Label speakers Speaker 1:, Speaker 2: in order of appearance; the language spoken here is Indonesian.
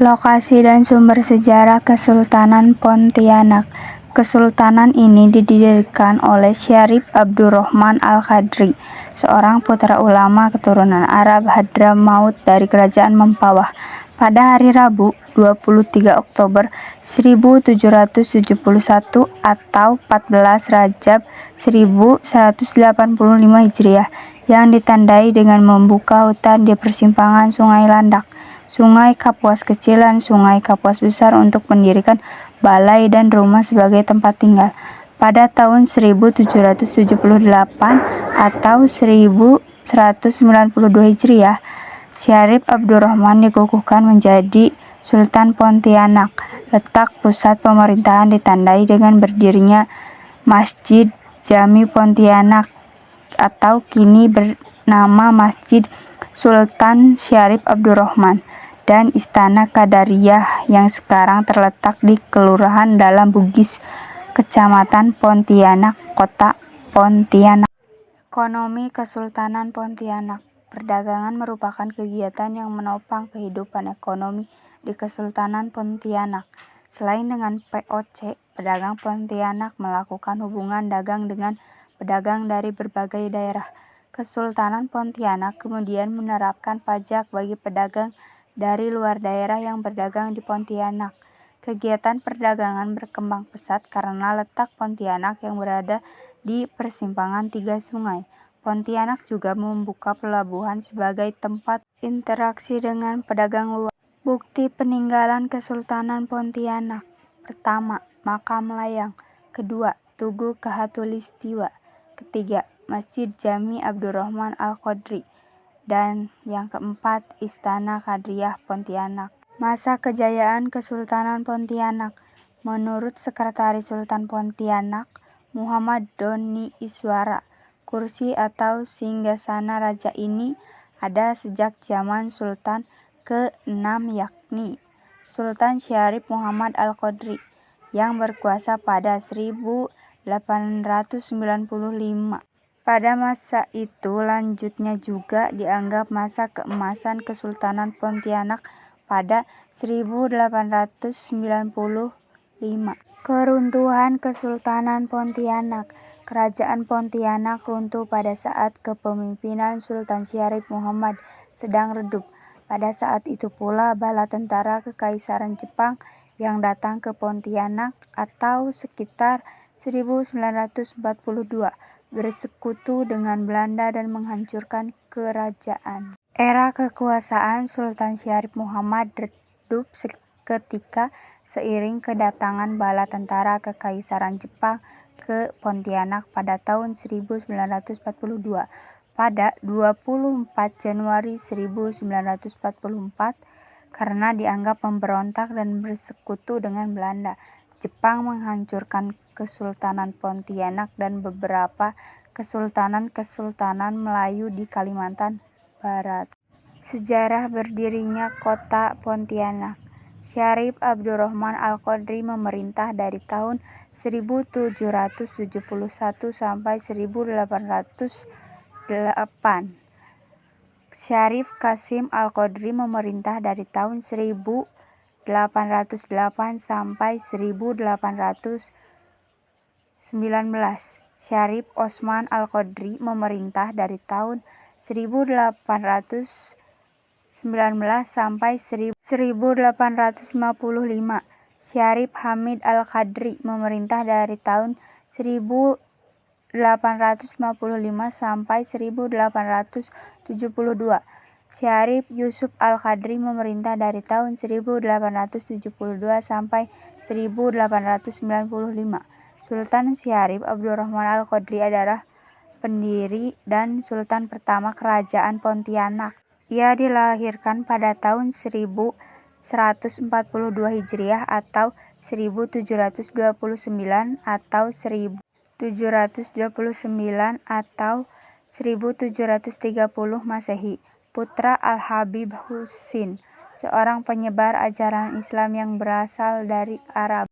Speaker 1: Lokasi dan sumber sejarah Kesultanan Pontianak. Kesultanan ini didirikan oleh Syarif Abdurrahman Al-Qadri, seorang putra ulama keturunan Arab Hadramaut dari Kerajaan Mempawah. Pada hari Rabu, 23 Oktober 1771 atau 14 Rajab 1185 Hijriah, yang ditandai dengan membuka hutan di persimpangan Sungai Landak, Sungai Kapuas Kecil dan Sungai Kapuas Besar untuk mendirikan balai dan rumah sebagai tempat tinggal. Pada tahun 1778 atau 1192 Hijriah, Syarif Abdurrahman dikukuhkan menjadi Sultan Pontianak. Letak pusat pemerintahan ditandai dengan berdirinya Masjid Jami Pontianak atau kini bernama Masjid Sultan Syarif Abdurrahman, dan Istana Qadariyah yang sekarang terletak di Kelurahan Dalam Bugis, Kecamatan Pontianak, Kota Pontianak. Ekonomi Kesultanan Pontianak. Perdagangan merupakan kegiatan yang menopang kehidupan ekonomi di Kesultanan Pontianak. Selain dengan POC, pedagang Pontianak melakukan hubungan dagang dengan pedagang dari berbagai daerah. Kesultanan Pontianak kemudian menerapkan pajak bagi pedagang dari luar daerah yang berdagang di Pontianak. Kegiatan perdagangan berkembang pesat karena letak Pontianak yang berada di persimpangan tiga sungai. Pontianak juga membuka pelabuhan sebagai tempat interaksi dengan pedagang luar. Bukti peninggalan Kesultanan Pontianak. Pertama, Makam Layang. Kedua, Tugu Kahatulistiwa. Ketiga, Masjid Jami Abdurrahman Al-Qadri. Dan yang keempat, Istana Qadariyah Pontianak. Masa kejayaan Kesultanan Pontianak. Menurut Sekretaris Sultan Pontianak, Muhammad Doni Iswara, kursi atau singgasana raja ini ada sejak zaman Sultan ke-6 yakni Sultan Syarif Muhammad Al-Qadri yang berkuasa pada 1895. Pada masa itu lanjutnya juga dianggap masa keemasan Kesultanan Pontianak pada 1895. Keruntuhan Kesultanan Pontianak. Kerajaan Pontianak runtuh pada saat kepemimpinan Sultan Syarif Muhammad sedang redup. Pada saat itu pula bala tentara Kekaisaran Jepang yang datang ke Pontianak atau sekitar 1942 bersekutu dengan Belanda dan menghancurkan kerajaan. Era kekuasaan Sultan Syarif Muhammad redup seketika seiring kedatangan bala tentara Kekaisaran Jepang ke Pontianak pada tahun 1942. Pada 24 Januari 1944, karena dianggap memberontak dan bersekutu dengan Belanda, Jepang menghancurkan Kesultanan Pontianak dan beberapa kesultanan Melayu di Kalimantan Barat. Sejarah berdirinya Kota Pontianak. Syarif Abdurrahman Al-Qadri memerintah dari tahun 1771 sampai 1808. Syarif Qasim Al-Qadri memerintah dari tahun 1808 sampai 1819. Syarif Osman Al-Qadri memerintah dari tahun 1819 sampai 1855. Syarif Hamid Al-Qadri memerintah dari tahun 1855 sampai 1872. Syarif Yusuf Al-Qadri memerintah dari tahun 1872 sampai 1895. Sultan Syarif Abdurrahman Al-Qadri adalah pendiri dan sultan pertama Kerajaan Pontianak. Ia dilahirkan pada tahun 1142 Hijriah atau 1729 atau 1730 Masehi. Putra Al-Habib Husin, seorang penyebar ajaran Islam yang berasal dari Arab.